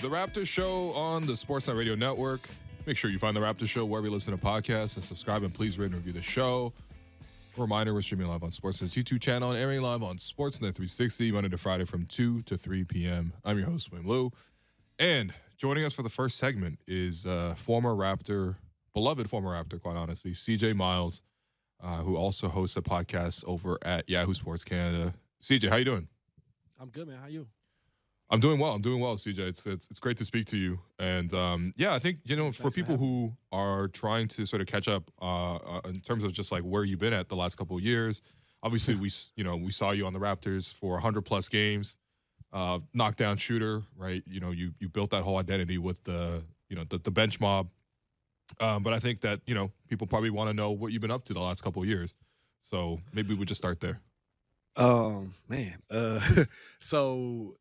the Raptors Show on the Sportsnet Radio Network. Make sure you find the Raptors Show wherever you listen to podcasts and subscribe, and please rate and review the show. A reminder, we're streaming live on Sportsnet's YouTube channel and airing live on Sportsnet 360 Monday to Friday from 2 to 3 p.m. I'm your host, Wim Lou. And joining us for the first segment is beloved former Raptor, quite honestly, CJ Miles, who also hosts a podcast over at Yahoo Sports Canada. CJ, how you doing? I'm good, man. How you? I'm doing well, CJ. It's great to speak to you. And I think, for people who are trying to sort of catch up in terms of just like where you've been at the last couple of years, obviously we saw you on the Raptors for 100 plus games, knockdown shooter, right? You built that whole identity with the bench mob. But I think that, people probably want to know what you've been up to the last couple of years. So maybe we just start there. Man. So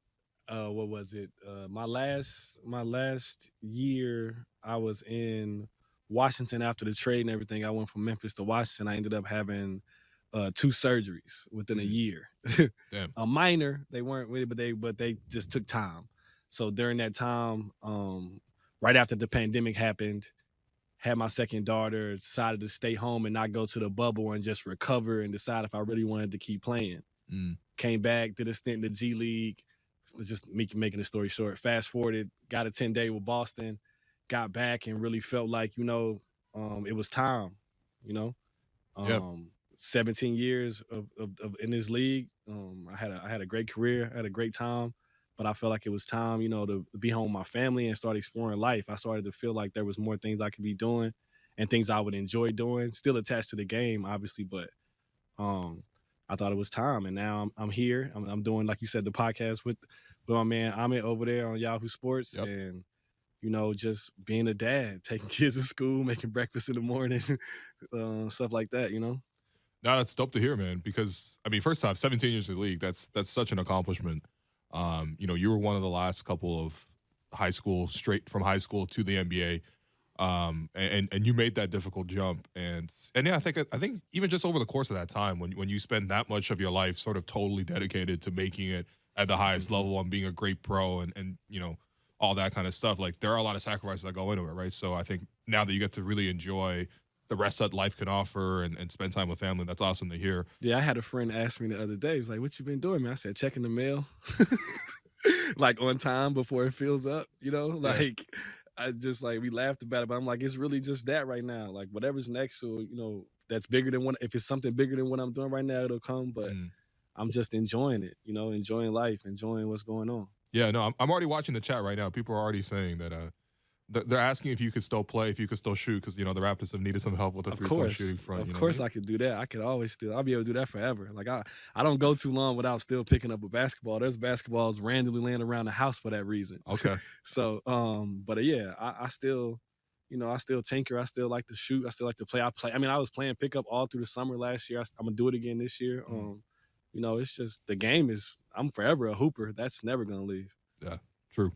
what was it? My last year I was in Washington after the trade and everything. I went from Memphis to Washington. I ended up having 2 surgeries within a year. Damn. A minor, they weren't really, but they just took time. So during that time, right after the pandemic happened, had my second daughter, decided to stay home and not go to the bubble and just recover and decide if I really wanted to keep playing. Came back, did a stint in the G League. Was just making the story short. Fast forwarded, got a 10-day with Boston, got back and really felt like, it was time, 17 years of in this league. I had a great career, I had a great time, but I felt like it was time, to be home with my family and start exploring life. I started to feel like there was more things I could be doing and things I would enjoy doing, still attached to the game, obviously, but I thought it was time, and now I'm here. I'm doing, like you said, the podcast with my man Amit over there on Yahoo Sports, and just being a dad, taking kids to school, making breakfast in the morning, stuff like that. No, that's dope to hear, man. Because first off, 17 years in the league, that's such an accomplishment. You were one of the last couple of straight from high school to the NBA. And you made that difficult jump, and yeah, I think even just over the course of that time, when you spend that much of your life sort of totally dedicated to making it at the highest level and being a great pro and all that kind of stuff, like there are a lot of sacrifices that go into it, right? So I think now that you get to really enjoy the rest that life can offer and spend time with family, that's awesome to hear. Yeah, I had a friend ask me the other day, he was like, "What you been doing, man?" I said, "Checking the mail." Like on time before it fills up, like. Yeah. I just we laughed about it, but I'm like, it's really just that right now. Like whatever's next, so that's bigger than if it's something bigger than what I'm doing right now, it'll come. But I'm just enjoying it, enjoying life, enjoying what's going on. Yeah, no, I'm already watching the chat right now. People are already saying that they're asking if you could still play, if you could still shoot, because the Raptors have needed some help with the 3-point shooting front. Of course, I could do that. I could always I'll be able to do that forever. Like I don't go too long without still picking up a basketball. There's basketballs randomly laying around the house for that reason. Okay. So, but yeah, I still, I still tinker. I still like to shoot. I still like to play. I was playing pickup all through the summer last year. I'm gonna do it again this year. It's just the game is. I'm forever a hooper. That's never gonna leave. Yeah. True.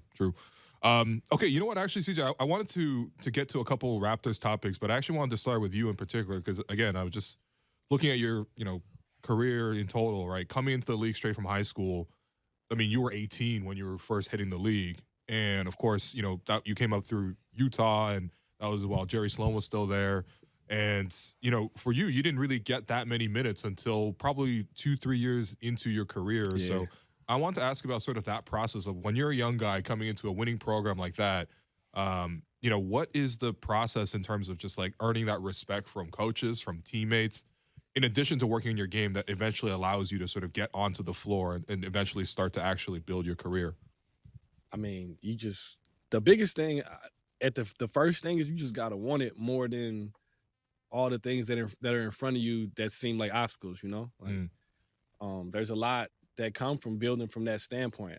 Okay, you know what? Actually, CJ, I wanted to get to a couple Raptors topics, but I actually wanted to start with you in particular because, again, I was just looking at your, career in total, right? Coming into the league straight from high school, you were 18 when you were first hitting the league, and of course, that you came up through Utah, and that was while Jerry Sloan was still there, and for you didn't really get that many minutes until probably 2-3 years into your career, yeah. So. I want to ask about sort of that process of when you're a young guy coming into a winning program like that, what is the process in terms of just like earning that respect from coaches, from teammates, in addition to working in your game that eventually allows you to sort of get onto the floor and eventually start to actually build your career? The biggest thing the first thing is you just got to want it more than all the things that are in front of you that seem like obstacles, there's a lot that come from building from that standpoint.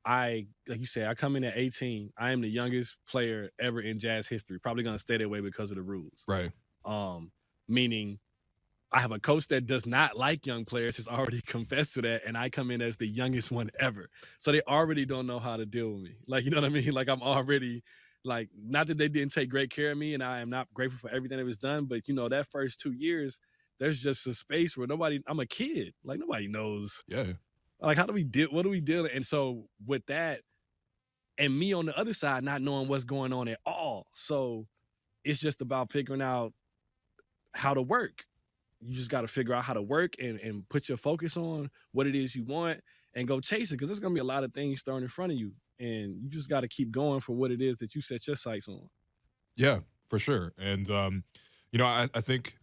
I like you said, I come in at 18. I am the youngest player ever in Jazz history. Probably going to stay that way because of the rules. Right. Meaning I have a coach that does not like young players, has already confessed to that, and I come in as the youngest one ever. So they already don't know how to deal with me. Like, you know what I mean? Like I'm already not that they didn't take great care of me and I am not grateful for everything that was done, but that first 2 years, there's just a space where I'm a kid. Like nobody knows. Yeah. Like what do we deal? And so with that, and me on the other side not knowing what's going on at all. So it's just about figuring out how to work. You just got to figure out how to work and put your focus on what it is you want and go chase it, because there's going to be a lot of things thrown in front of you, and you just got to keep going for what it is that you set your sights on. Yeah, for sure. And I think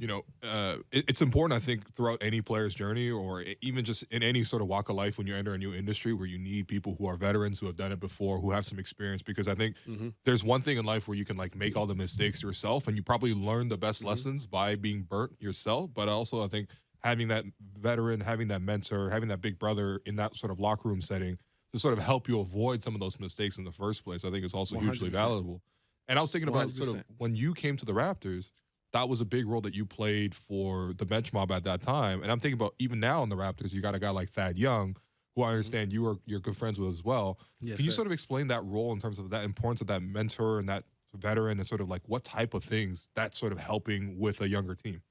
it's important, I think, throughout any player's journey, or even just in any sort of walk of life when you enter a new industry, where you need people who are veterans, who have done it before, who have some experience. Because I think there's one thing in life where you can like make all the mistakes yourself, and you probably learn the best lessons by being burnt yourself. But also I think having that veteran, having that mentor, having that big brother in that sort of locker room setting to sort of help you avoid some of those mistakes in the first place, I think is also hugely 100%. valuable. And I was thinking about 100%. sort of when you came to the Raptors, that was a big role that you played for the bench mob at that time. And I'm thinking about even now in the Raptors, you got a guy like Thad Young, who I understand you're good friends with as well. Yes, Can you sir. sort of explain that role in terms of that importance of that mentor and that veteran, and sort of like what type of things that's sort of helping with a younger team?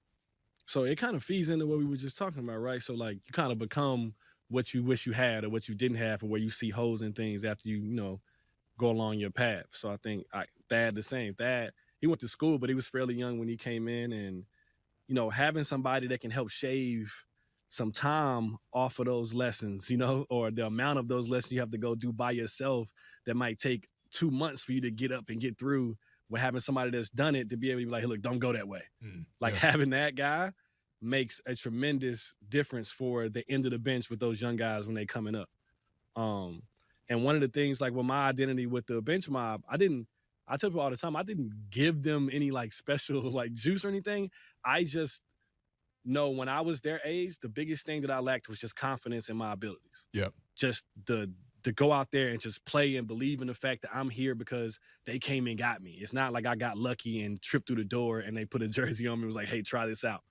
So it kind of feeds into what we were just talking about, right? So like you kind of become what you wish you had or what you didn't have, or where you see holes in things after you go along your path. So I think Thad the same. Thad, he went to school, but he was fairly young when he came in, and having somebody that can help shave some time off of those lessons, or the amount of those lessons you have to go do by yourself that might take 2 months for you to get up and get through, with having somebody that's done it to be able to be like, hey, look, don't go that way. Having that guy makes a tremendous difference for the end of the bench with those young guys when they coming up. And one of the things, like with my identity with the bench mob, I tell people all the time, I didn't give them any like special like juice or anything. I just know when I was their age, the biggest thing that I lacked was just confidence in my abilities. Yeah. Just to go out there and just play and believe in the fact that I'm here because they came and got me. It's not like I got lucky and tripped through the door and they put a jersey on me and was like, hey, try this out.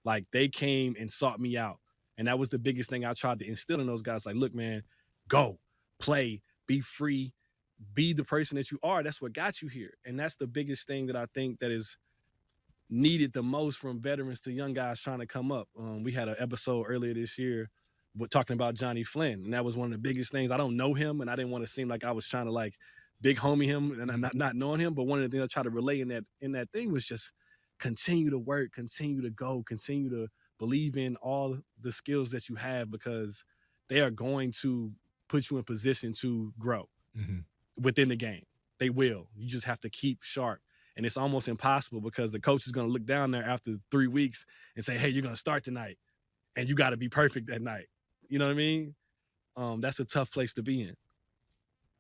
Like they came and sought me out. And that was the biggest thing I tried to instill in those guys. Like, look, man, go, play, be free, be the person that you are. That's what got you here. And that's the biggest thing that I think that is needed the most from veterans to young guys trying to come up. We had an episode earlier this year talking about Johnny Flynn, and that was one of the biggest things. I don't know him, and I didn't want to seem like I was trying to like big homie him and not knowing him. But one of the things I tried to relay in that thing was just continue to work, continue to go, continue to believe in all the skills that you have, because they are going to put you in position to grow within the game. They will. You just have to keep sharp. And it's almost impossible because the coach is going to look down there after 3 weeks and say, hey, you're going to start tonight. And you got to be perfect that night. You know what I mean? That's a tough place to be in.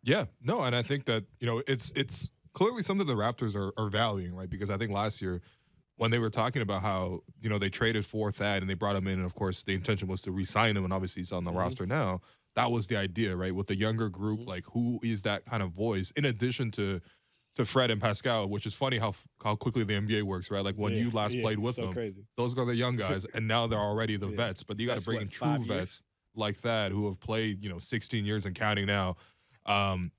Yeah, no, and I think that, it's clearly something the Raptors are valuing, right? Because I think last year when they were talking about how, they traded for Thad and they brought him in, and of course the intention was to re-sign him, and obviously he's on the roster now. That was the idea, right? With the younger group, like who is that kind of voice in addition to Fred and Pascal, which is funny how quickly the NBA works, right? Like when you last played with them, crazy. Those are the young guys, and now they're already the vets. But you got to bring in true vets like that who have played, 16 years and counting now, and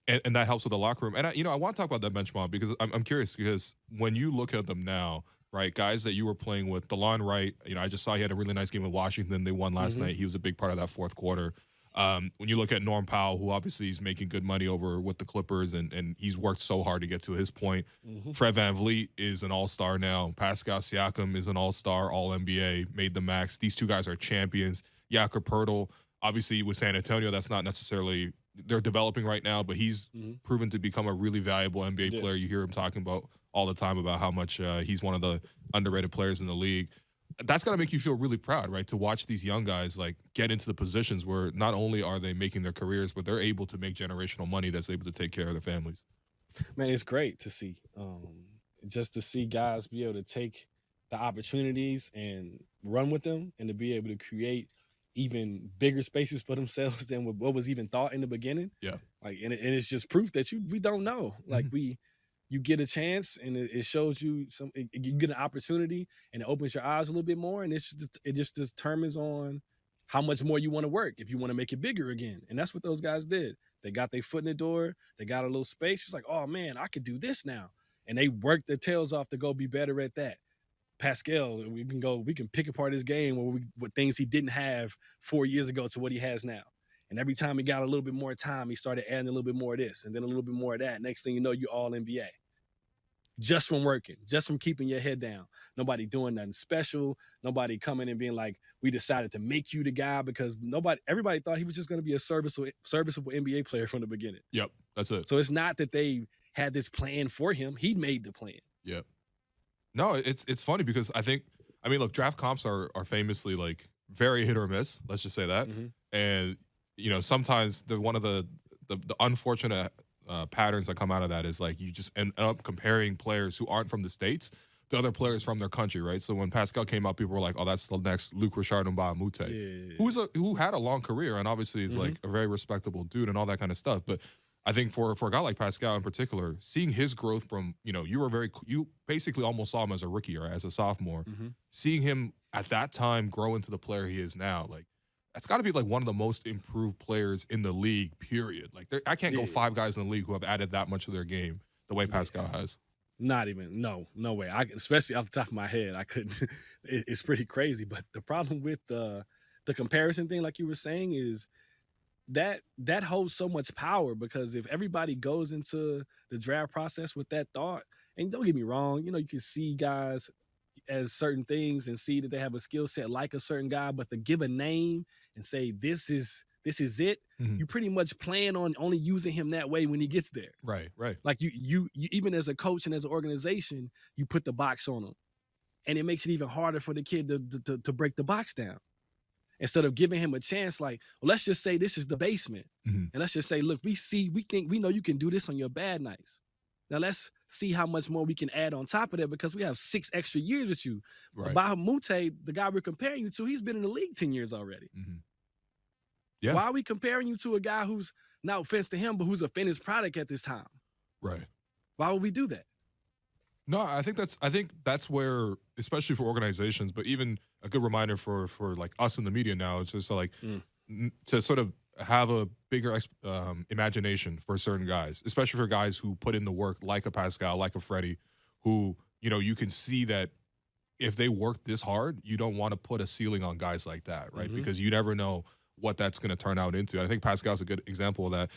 that helps with the locker room. And I want to talk about that bench mob because I'm curious, because when you look at them now, right, guys that you were playing with, DeLon Wright, I just saw he had a really nice game with Washington. They won last night. He was a big part of that fourth quarter. When you look at Norm Powell, who obviously is making good money over with the Clippers, and he's worked so hard to get to his point. Fred VanVleet is an all-star now. Pascal Siakam is an all-star, all-NBA, made the max. These two guys are champions. Jakob Poeltl, obviously with San Antonio, that's not necessarily – they're developing right now, but he's proven to become a really valuable NBA player. You hear him talking about all the time about how much he's one of the underrated players in the league. That's got to make you feel really proud, right? To watch these young guys like get into the positions where not only are they making their careers, but they're able to make generational money that's able to take care of their families. Man, it's great to see. Just to see guys be able to take the opportunities and run with them, and to be able to create even bigger spaces for themselves than what was even thought in the beginning. Yeah. Like, and it's just proof that we don't know. Like you get a chance, and it shows you you get an opportunity, and it opens your eyes a little bit more, and it just determines on how much more you want to work if you want to make it bigger again. And that's what those guys did. They got their foot in the door, they got a little space. It's like, oh man, I could do this now. And they worked their tails off to go be better at that. Pascal, we can pick apart his game with things he didn't have 4 years ago to what he has now. And every time he got a little bit more time, he started adding a little bit more of this and then a little bit more of that. Next thing you know, you're all NBA. Just from working, just from keeping your head down. Nobody doing nothing special. Nobody coming and being like, we decided to make you the guy, because everybody thought he was just going to be a serviceable NBA player from the beginning. Yep, that's it. So it's not that they had this plan for him. He made the plan. Yep. No, it's funny because look, draft comps are famously like very hit or miss. Let's just say that. Mm-hmm. And sometimes one of the unfortunate patterns that come out of that is like you just end up comparing players who aren't from the States to other players from their country, right? So when Pascal came out, people were like, "Oh, that's the next Luc Richard Mbah-a-Moute," who had a long career and obviously is like a very respectable dude and all that kind of stuff. But I think for a guy like Pascal in particular, seeing his growth from you basically almost saw him as a rookie or as a sophomore, seeing him at that time grow into the player he is now, like that's got to be like one of the most improved players in the league, period. Like I can't go 5 guys in the league who have added that much to their game the way Pascal has. Not even, no way. Especially off the top of my head, I couldn't. It's pretty crazy. But the problem with the comparison thing, like you were saying, is that holds so much power, because if everybody goes into the draft process with that thought, and don't get me wrong, you can see guys as certain things and see that they have a skill set like a certain guy, but to give a name and say this is it, you pretty much plan on only using him that way when he gets there. Right. Like you even as a coach and as an organization, you put the box on him, and it makes it even harder for the kid to break the box down. Instead of giving him a chance, like, well, let's just say this is the basement, and let's just say, look, we know you can do this on your bad nights. Now let's see how much more we can add on top of that, because we have 6 extra years with you. Right. Mbah-a-Moute, the guy we're comparing you to, he's been in the league 10 years already. Yeah. Why are we comparing you to a guy who's, no offense to him, but who's a finished product at this time? Right. Why would we do that? No, I think that's where, especially for organizations, but even a good reminder for like us in the media now, it's just like to sort of have a bigger imagination for certain guys, especially for guys who put in the work, like a Pascal, like a Freddie, who you can see that if they work this hard, you don't want to put a ceiling on guys like that, right? Because you never know what that's going to turn out into. I think Pascal's a good example of that.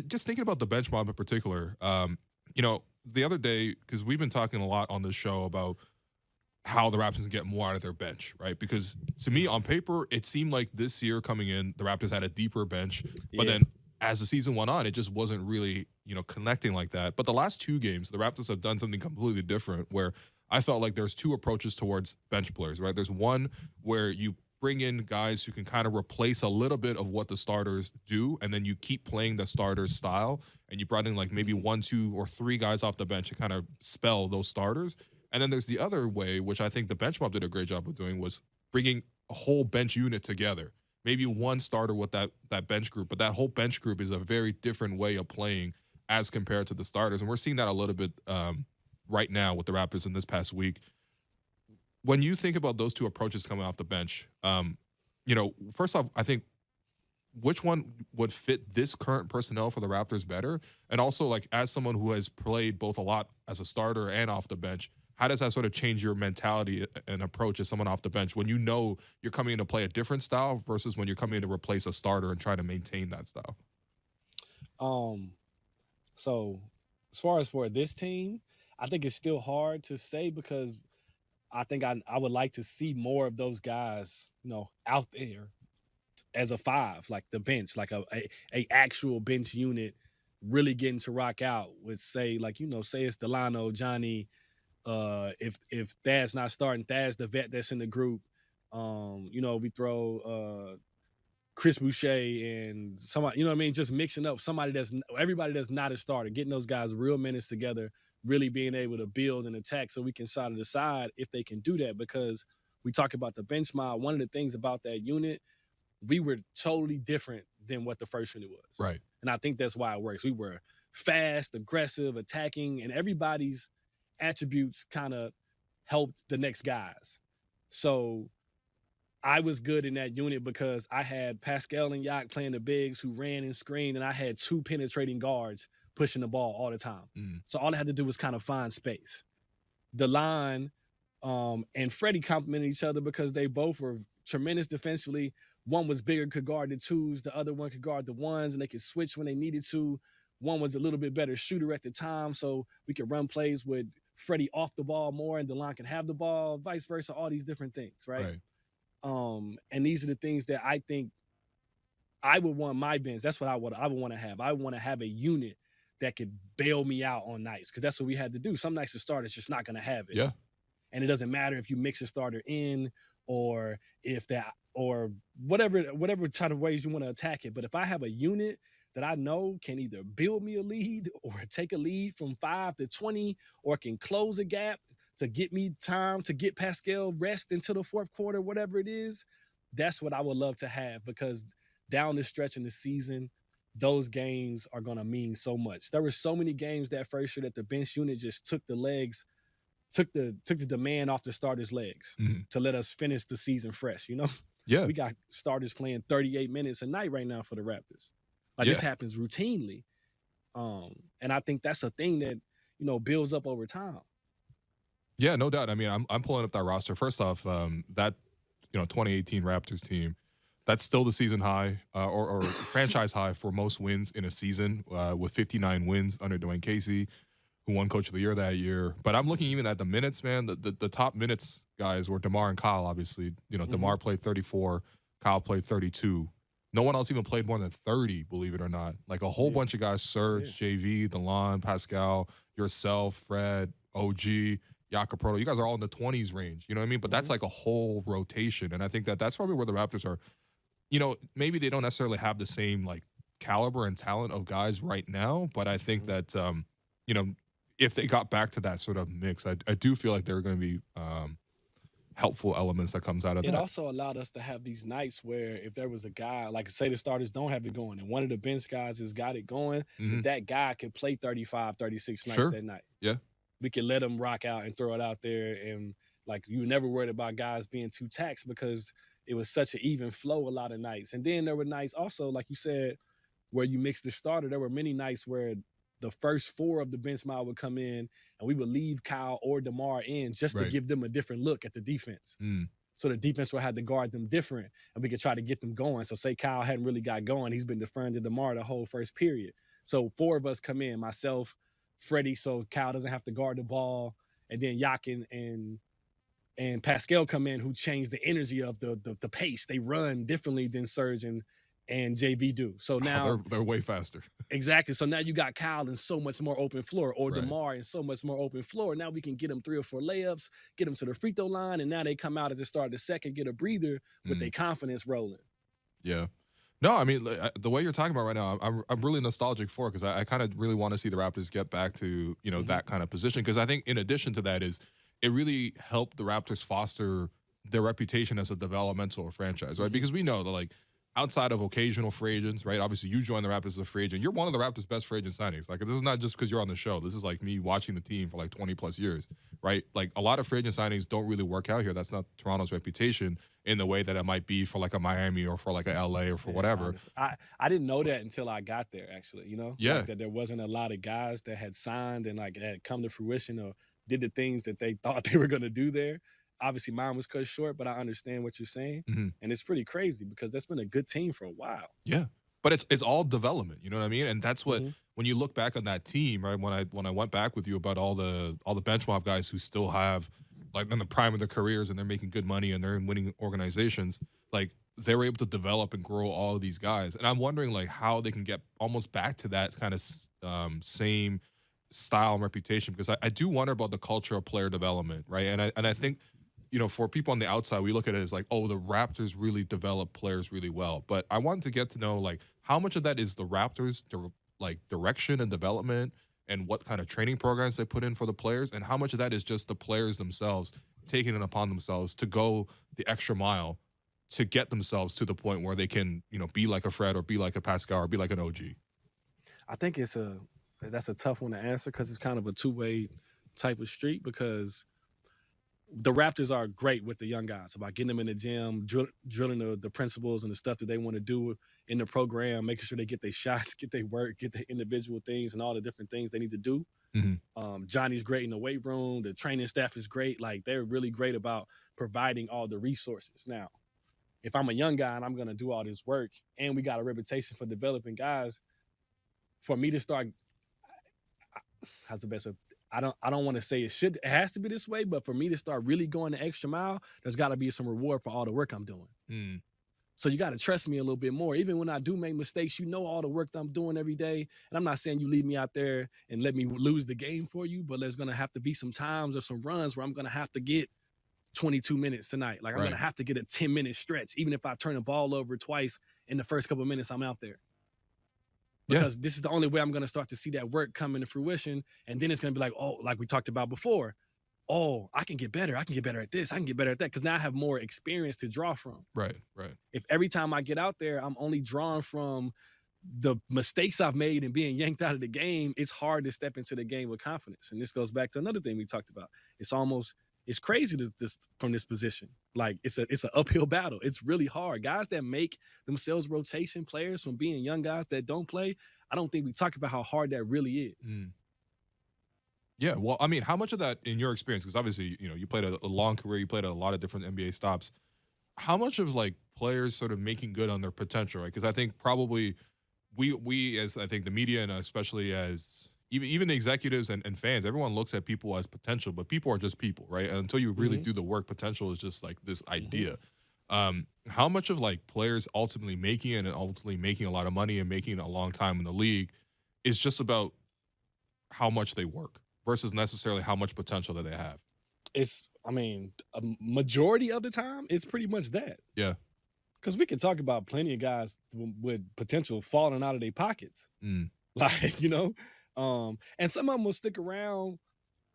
Just thinking about the bench mob in particular, the other day, because we've been talking a lot on this show about how the Raptors can get more out of their bench, right? Because to me, on paper, it seemed like this year coming in, the Raptors had a deeper bench. But then as the season went on, it just wasn't really, connecting like that. But the last 2 games, the Raptors have done something completely different, where I felt like there's 2 approaches towards bench players, right? There's one where you bring in guys who can kind of replace a little bit of what the starters do, and then you keep playing the starters' style, and you brought in like maybe 1, 2, or 3 guys off the bench to kind of spell those starters. And then there's the other way, which I think the bench mob did a great job of doing, was bringing a whole bench unit together. Maybe 1 starter with that bench group, but that whole bench group is a very different way of playing as compared to the starters. And we're seeing that a little bit right now with the Raptors in this past week. When you think about those 2 approaches coming off the bench, first off, I think which one would fit this current personnel for the Raptors better? And also, like, as someone who has played both a lot as a starter and off the bench, how does that sort of change your mentality and approach as someone off the bench when you're coming in to play a different style versus when you're coming in to replace a starter and try to maintain that style? So as far as for this team, I think it's still hard to say, because I think I would like to see more of those guys, out there as a 5, like the bench, like a actual bench unit, really getting to rock out with, say, like, say it's Delano, Johnny. If Thad's not starting, Thad's the vet that's in the group. We throw Chris Boucher and somebody, just mixing up everybody that's not a starter, getting those guys real minutes together, really being able to build and attack, so we can sort of decide if they can do that. Because we talk about the bench mob, one of the things about that unit, we were totally different than what the first unit was. Right. And I think that's why it works. We were fast, aggressive, attacking, and everybody's attributes kind of helped the next guys. So I was good in that unit because I had Pascal and Yak playing the bigs who ran and screened, and I had 2 penetrating guards pushing the ball all the time. So all I had to do was kind of find space. The line and Freddie complemented each other because they both were tremendous defensively, one was bigger, could guard the twos, the other one could guard the ones, and they could switch when they needed to. One was a little bit better shooter at the time, so we could run plays with Freddie off the ball more, and DeLon can have the ball, vice versa. All these different things, right? Right. And these are the things that I think I would want my bench. That's what I would want to have. I want to have a unit that could bail me out on nights, because that's what we had to do. Some nights the starter's just not going to have it. Yeah. And it doesn't matter if you mix a starter in, or if that, or whatever kind of ways you want to attack it. But if I have a unit that I know can either build me a lead or take a lead from 5 to 20, or can close a gap to get me time to get Pascal rest until the fourth quarter, whatever it is, that's what I would love to have, because down the stretch in the season, those games are going to mean so much. There were so many games that first year that the bench unit just took the demand off the starters' legs to let us finish the season fresh, you know? Yeah. We got starters playing 38 minutes a night right now for the Raptors. Like, this happens routinely. And I think that's a thing that, you know, builds up over time. Yeah, no doubt. I mean, I'm pulling up that roster. First off, that 2018 Raptors team, that's still the season high or franchise high for most wins in a season, with 59 wins under Dwayne Casey, who won Coach of the Year that year. But I'm looking even at the minutes, man. The top minutes guys were DeMar and Kyle, obviously. You know, DeMar played 34, Kyle played 32. No one else even played more than 30, believe it or not. Like, a whole bunch of guys, Serge, JV, DeLon, Pascal, yourself, Fred, OG, Jacoproto. You guys are all in the 20s range, you know what I mean? But that's like a whole rotation. And I think that's probably where the Raptors are. You know, maybe they don't necessarily have the same, like, caliber and talent of guys right now, but I think that, you know, if they got back to that sort of mix, I do feel like there are going to be helpful elements that comes out of that. It also allowed us to have these nights where if there was a guy, like, say the starters don't have it going, and one of the bench guys has got it going, that guy could play 35, 36 nights that night. Yeah. We could let him rock out and throw it out there, and, like, you were never worried about guys being too taxed because it was such an even flow a lot of nights. And then there were nights also, like you said, where you mixed the starter. There were many nights where the first 4 of the bench mob would come in, and we would leave Kyle or DeMar in just to give them a different look at the defense. So the defense would have to guard them different, and we could try to get them going. So say Kyle hadn't really got going. He's been deferring to DeMar the whole first period. So 4 of us come in, myself, Freddie, so Kyle doesn't have to guard the ball, and then Yakin and Pascal come in, who change the energy of the pace. They run differently than Serge and JV do. So now they're way faster. Exactly. So now you got Kyle in so much more open floor, or DeMar in so much more open floor. Now we can get them 3 or 4 layups, get them to the free throw line, and now they come out at the start of the second, get a breather with their confidence rolling. Yeah. No, I mean, the way you're talking about right now, I'm really nostalgic for it, because I kind of really want to see the Raptors get back to, you know, that kind of position, because I think in addition to that is it really helped the Raptors foster their reputation as a developmental franchise, right? Because we know that, like, outside of occasional free agents, right? Obviously, you joined the Raptors as a free agent. You're one of the Raptors' best free agent signings. Like, this is not just because you're on the show. This is like me watching the team for like 20 plus years, right? Like, a lot of free agent signings don't really work out here. That's not Toronto's reputation in the way that it might be for like a Miami or for like a LA or for whatever. I didn't know that until I got there, actually, you know? Yeah. Like, that there wasn't a lot of guys that had signed and, like, had come to fruition or did the things that they thought they were going to do there. Obviously, mine was cut short, but I understand what you're saying. And it's pretty crazy, because that's been a good team for a while. Yeah. But it's all development, you know what I mean? And that's what, when you look back on that team, right, when I went back with you about all the bench mob guys who still have, like, in the prime of their careers and they're making good money and they're in winning organizations, like, they were able to develop and grow all of these guys. And I'm wondering, like, how they can get almost back to that kind of same style and reputation, because I do wonder about the culture of player development, right? And I think, you know, for people on the outside, we look at it as like, oh, the Raptors really develop players really well. But I wanted to get to know, like, how much of that is the Raptors, like, direction and development and what kind of training programs they put in for the players, and how much of that is just the players themselves taking it upon themselves to go the extra mile to get themselves to the point where they can, you know, be like a Fred or be like a Pascal or be like an OG. I think that's a tough one to answer, because it's kind of a two-way type of street, because the Raptors are great with the young guys about getting them in the gym, drilling the principles and the stuff that they want to do in the program, making sure they get their shots, get their work, get their individual things and all the different things they need to do. Johnny's great in the weight room. The training staff is great. Like, they're really great about providing all the resources. Now, if I'm a young guy and I'm going to do all this work and we got a reputation for developing guys, for me to start, how's the best way? I don't want to say it has to be this way, but for me to start really going the extra mile, there's got to be some reward for all the work I'm doing. Mm. So you got to trust me a little bit more. Even when I do make mistakes, you know all the work that I'm doing every day. And I'm not saying you leave me out there and let me lose the game for you, but there's going to have to be some times or some runs where I'm going to have to get 22 minutes tonight. Like I'm going to have to get a 10-minute stretch, even if I turn the ball over twice in the first couple of minutes I'm out there. Because this is the only way I'm going to start to see that work come into fruition. And then it's going to be like, oh, like we talked about before, oh, I can get better. I can get better at this. I can get better at that. Because now I have more experience to draw from. Right. If every time I get out there, I'm only drawing from the mistakes I've made and being yanked out of the game, it's hard to step into the game with confidence. And this goes back to another thing we talked about. It's crazy from this position. Like it's an uphill battle. It's really hard. Guys that make themselves rotation players from being young guys that don't play, I don't think we talk about how hard that really is. Mm. Yeah, well, I mean, how much of that in your experience, because obviously, you played a long career, you played a lot of different NBA stops. How much of like players sort of making good on their potential, right? Because I think probably we as I think the media and especially as even the executives and fans, everyone looks at people as potential, but people are just people, right? And until you really do the work, potential is just like this idea. How much of like players ultimately making it and ultimately making a lot of money and making a long time in the league is just about how much they work versus necessarily how much potential that they have? A majority of the time, it's pretty much that. Yeah. Because we can talk about plenty of guys with potential falling out of their pockets. Like, and some of them will stick around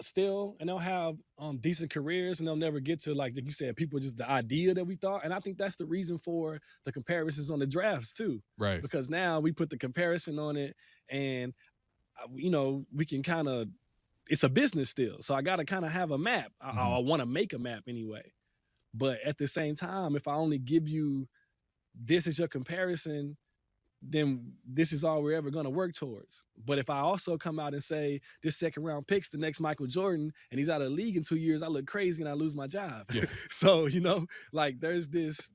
still and they'll have decent careers and they'll never get to, like you said, people just the idea that we thought. And I think that's the reason for the comparisons on the drafts too. Right. Because now we put the comparison on it and, we can kind of, it's a business still. So I got to kind of have a map. I want to make a map anyway. But at the same time, if I only give you this as your comparison, then this is all we're ever going to work towards. But if I also come out and say this second round pick's the next Michael Jordan and he's out of the league in 2 years, I look crazy and I lose my job. Yeah. So, like there's this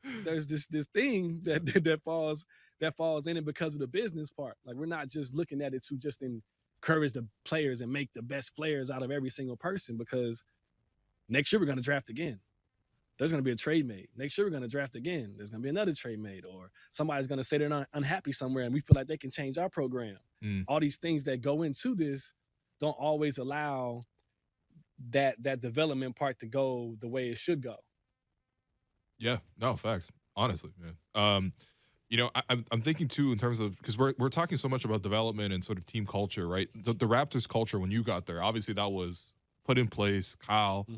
thing that falls in it because of the business part. Like we're not just looking at it to just encourage the players and make the best players out of every single person, because next year we're going to draft again. There's going to be a trade made. Next year we're going to draft again. There's going to be another trade made, or somebody's going to say they're not unhappy somewhere and we feel like they can change our program. All these things that go into this don't always allow that development part to go the way it should go. Yeah, no, facts. Honestly, man. I'm thinking too in terms of, because we're talking so much about development and sort of team culture, right? The Raptors culture when you got there, obviously that was put in place. Kyle,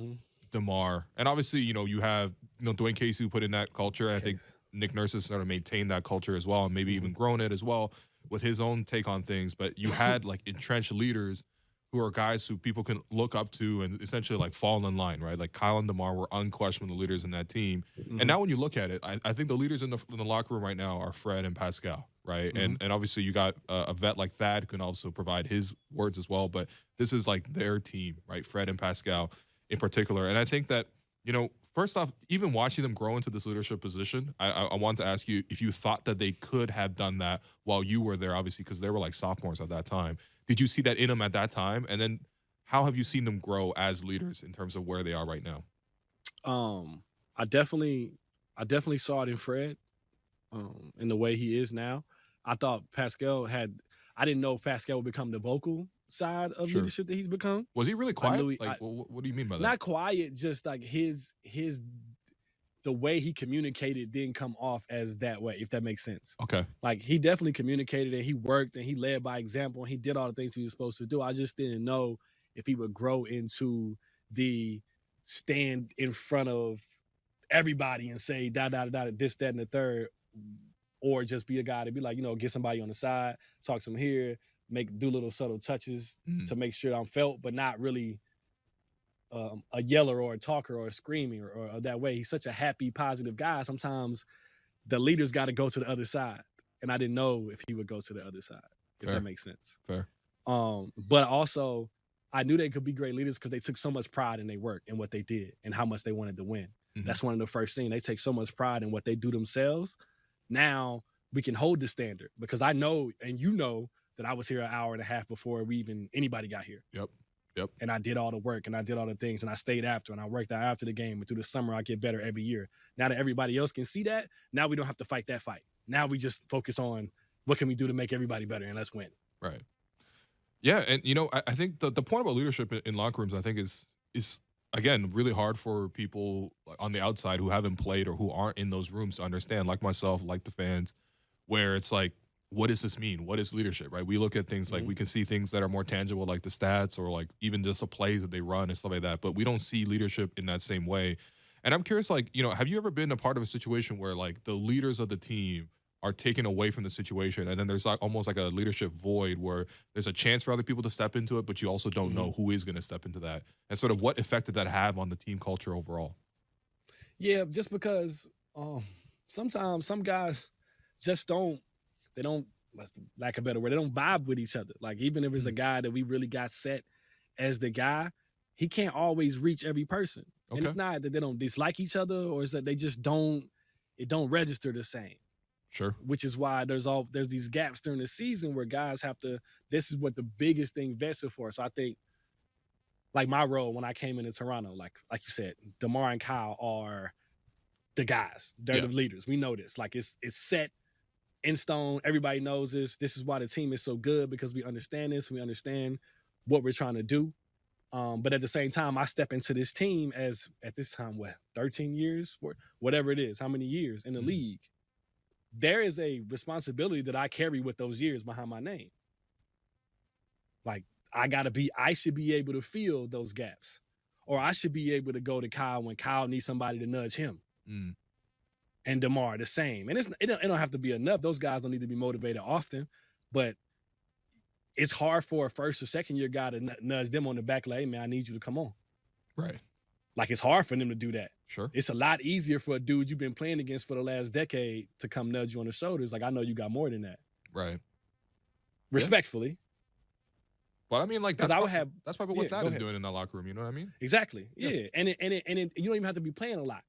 DeMar, and obviously you have Dwayne Casey who put in that culture. And I think Nick Nurse has sort of maintained that culture as well, and maybe even grown it as well with his own take on things. But you had like entrenched leaders who are guys who people can look up to and essentially like fall in line, right? Like Kyle and DeMar were unquestionable leaders in that team. And now when you look at it, I think the leaders in the locker room right now are Fred and Pascal, right? And obviously you got a vet like Thad who can also provide his words as well. But this is like their team, right? Fred and Pascal in particular. And I think that, first off, even watching them grow into this leadership position, I want to ask you if you thought that they could have done that while you were there, obviously, because they were like sophomores at that time. Did you see that in them at that time? And then how have you seen them grow as leaders in terms of where they are right now? I definitely saw it in Fred, in the way he is now. I thought I didn't know Pascal would become the vocal side of leadership that he's become. Was he really quiet? What do you mean by that? Not quiet, just like the way he communicated didn't come off as that way, if that makes sense. Okay. Like he definitely communicated and he worked and he led by example and he did all the things he was supposed to do. I just didn't know if he would grow into the stand in front of everybody and say da da da this, that, and the third, or just be a guy to be like, get somebody on the side, talk to him here, do little subtle touches to make sure I'm felt, but not really a yeller or a talker or a screaming or that way. He's such a happy, positive guy. Sometimes the leaders got to go to the other side. And I didn't know if he would go to the other side, if that makes sense. Fair. But also, I knew they could be great leaders because they took so much pride in their work and what they did and how much they wanted to win. Mhm. That's one of the first things. They take so much pride in what they do themselves. Now we can hold the standard because I know, and you know, that I was here an hour and a half before anybody got here. Yep. Yep. And I did all the work and I did all the things and I stayed after and I worked out after the game, and through the summer I get better every year. Now that everybody else can see that, now we don't have to fight that fight. Now we just focus on what can we do to make everybody better, and let's win. Right. Yeah, and I think the point about leadership in locker rooms, I think, is again really hard for people on the outside who haven't played or who aren't in those rooms to understand, like myself, like the fans, where it's like, what does this mean? What is leadership, right? We look at things like we can see things that are more tangible, like the stats or like even just the plays that they run and stuff like that, but we don't see leadership in that same way. And I'm curious, like, have you ever been a part of a situation where like the leaders of the team are taken away from the situation, and then there's like almost like a leadership void where there's a chance for other people to step into it, but you also don't know who is going to step into that, and sort of what effect did that have on the team culture overall? Yeah, just because sometimes some guys just don't, what's the lack of a better word, they don't vibe with each other. Like even if it's a guy that we really got set as the guy, he can't always reach every person. Okay. And it's not that they don't dislike each other, or it's that they just it don't register the same. Sure. Which is why there's these gaps during the season where guys have to, this is what the biggest thing vets it for. So I think like my role when I came into Toronto, like you said, DeMar and Kyle are the guys. They're the leaders. We know this. Like it's set in stone. Everybody knows this. This is why the team is so good, because we understand this. We understand what we're trying to do. But at the same time, I step into this team as, at this time, 13 years? Whatever it is, how many years in the league? There is a responsibility that I carry with those years behind my name. Like, I should be able to fill those gaps. Or I should be able to go to Kyle when Kyle needs somebody to nudge him. And DeMar, the same. And it don't have to be enough. Those guys don't need to be motivated often. But it's hard for a first or second year guy to nudge them on the back, like, hey, man, I need you to come on. Right. Like, it's hard for them to do that. Sure. It's a lot easier for a dude you've been playing against for the last decade to come nudge you on the shoulders. Like, I know you got more than that. Right. Respectfully. Yeah. But I mean, like, that's probably what Thad is ahead. doing in that locker room. You know what I mean? Exactly. Yeah. And you don't even have to be playing a lot.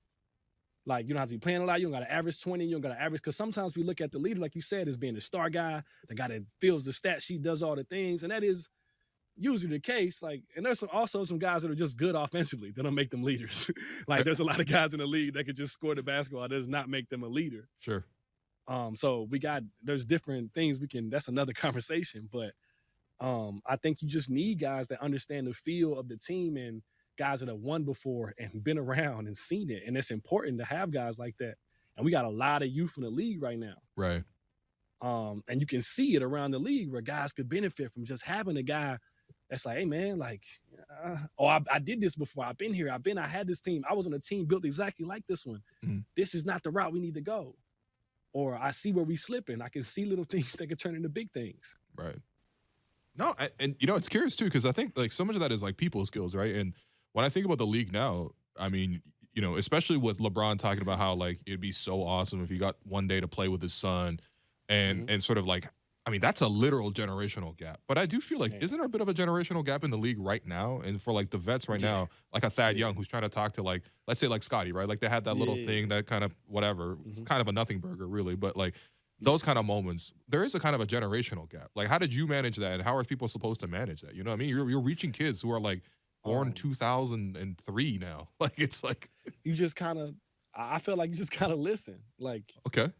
Like, you don't have to be playing a lot. You don't got to average 20. You don't got to average. Because sometimes we look at the leader, like you said, as being the star guy, the guy that fills the stat sheet, does all the things. And that is usually the case. Like, and there's also some guys that are just good offensively that don't make them leaders. Like, there's a lot of guys in the league that could just score the basketball. That does not make them a leader. Sure. So there's different things that's another conversation. But I think you just need guys that understand the feel of the team and guys that have won before and been around and seen it. And it's important to have guys like that. And we got a lot of youth in the league right now. Right. And you can see it around the league where guys could benefit from just having a guy that's like, hey, man, like, I did this before. I've been here. I had this team. I was on a team built exactly like this one. This is not the route we need to go. Or I see where we slipping. I can see little things that could turn into big things. Right. No, and it's curious, too, because I think, like, so much of that is, like, people skills, right? And when I think about the league now, I mean, especially with LeBron talking about how, like, it'd be so awesome if he got one day to play with his son and sort of, like, I mean, that's a literal generational gap. But I do feel like, isn't there a bit of a generational gap in the league right now? And for, like, the vets right now, like a Thad Young who's trying to talk to, like, let's say, like, Scotty, right? Like, they had that little thing that kind of whatever, kind of a nothing burger, really. But, like, those kind of moments, there is a kind of a generational gap. Like, how did you manage that? And how are people supposed to manage that? You know what I mean? You're reaching kids who are, like, born 2003 now. Like, it's like you just kind of, I feel like you just kind of listen. Like, okay.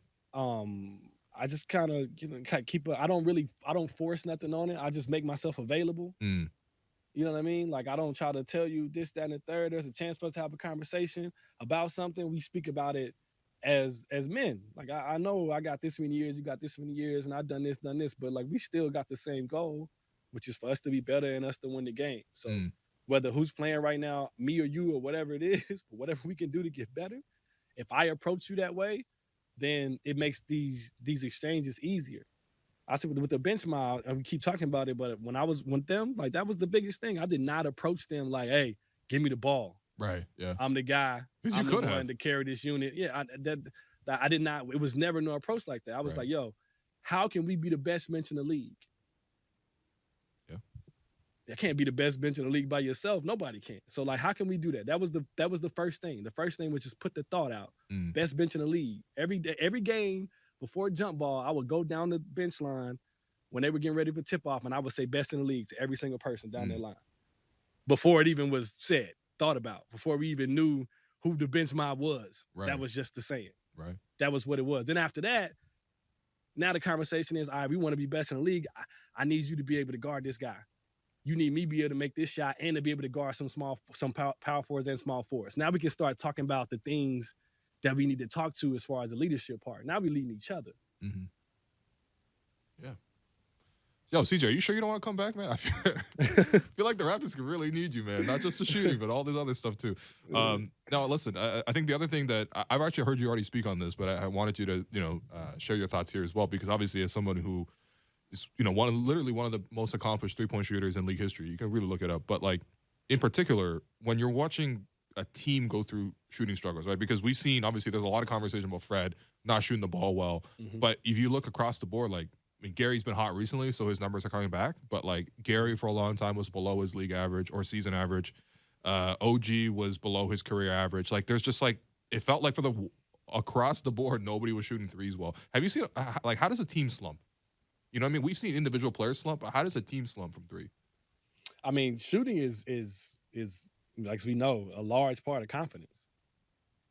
I just kind of, keep I don't force nothing on it. I just make myself available. You know what I mean? Like, I don't try to tell you this, that, and the third. There's a chance for us to have a conversation about something. We speak about it as men. Like, I know I got this many years, you got this many years, and I've done this, but like, we still got the same goal, which is for us to be better and us to win the game. So whether who's playing right now, me or you or whatever it is, but whatever we can do to get better, if I approach you that way, then it makes these exchanges easier. I said with the bench mob, and we keep talking about it, but when I was with them, like, that was the biggest thing. I did not approach them like, hey, give me the ball. Right. Yeah. I'm the guy. I'm the one to carry this unit. Yeah. I did not. It was never no approach like that. I was like, yo, how can we be the best bench in the league? Yeah. That can't be the best bench in the league by yourself. Nobody can. So like, how can we do that? That was the first thing. The first thing was just put the thought out. Best bench in the league. Every day, every game before jump ball, I would go down the bench line when they were getting ready for tip off, and I would say best in the league to every single person down that line before it even was said, thought about, before we even knew who the bench mob was. Right. That was just the saying. Right. That was what it was. Then after that, now the conversation is, all right, we want to be best in the league. I need you to be able to guard this guy. You need me to be able to make this shot and to be able to guard some power forwards and small forwards. Now we can start talking about the things that we need to talk to as far as the leadership part. Now we're leading each other. Yeah. Yo, CJ, are you sure you don't want to come back, man? I feel like the Raptors can really need you, man. Not just the shooting, but all this other stuff too. Now, listen, I think the other thing that I've actually heard you already speak on this, but I wanted you to, share your thoughts here as well, because obviously as someone who is, literally one of the most accomplished three-point shooters in league history, you can really look it up. But like, in particular, when you're watching a team go through shooting struggles, right? Because we've seen, obviously, there's a lot of conversation about Fred not shooting the ball well. But if you look across the board, like, I mean, Gary's been hot recently, so his numbers are coming back. But like, Gary for a long time was below his league average or season average. OG was below his career average. Like, there's just like, it felt like across the board, nobody was shooting threes well. Have you seen, like, how does a team slump? You know what I mean? We've seen individual players slump, but how does a team slump from three? I mean, shooting is like we know, a large part of confidence.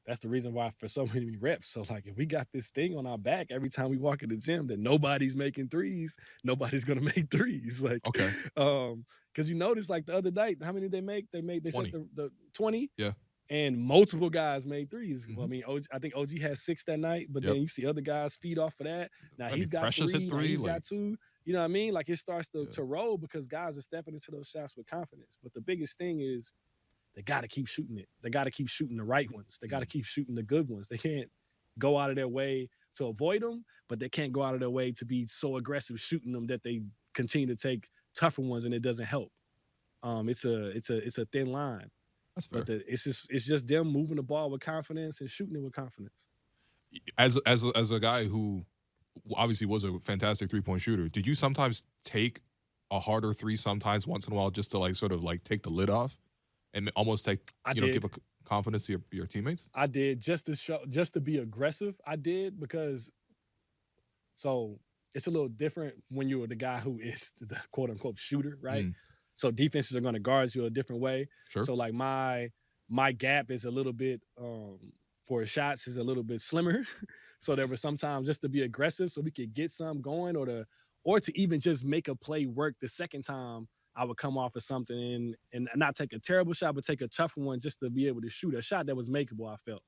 That's the reason why for so many reps. So like, if we got this thing on our back every time we walk in the gym that nobody's making threes, nobody's gonna make threes. Like, okay, because you notice like the other night, how many did they make? They 20. set the 20. Yeah. And multiple guys made threes. Well, I mean, I think OG had 6 that night, but then you see other guys feed off of that. Now he's got Precious 3, hit 3, he's like, got 2. You know what I mean? Like, it starts to roll because guys are stepping into those shots with confidence. But the biggest thing is they got to keep shooting it. They got to keep shooting the right ones. They got to keep shooting the good ones. They can't go out of their way to avoid them, but they can't go out of their way to be so aggressive shooting them that they continue to take tougher ones and it doesn't help. It's a thin line. That's fair. But it's just them moving the ball with confidence and shooting it with confidence. As a guy who obviously was a fantastic three-point shooter, did you sometimes take a harder three sometimes once in a while just to like sort of like take the lid off and almost take give a confidence to your teammates? I did, just to be aggressive. I did, because so it's a little different when you're the guy who is the quote unquote shooter, right? So defenses are going to guard you a different way. Sure. So like my gap is a little bit for shots is a little bit slimmer. So there was sometimes just to be aggressive so we could get some going, or to even just make a play work the second time I would come off of something and not take a terrible shot, but take a tough one just to be able to shoot a shot that was makeable, I felt.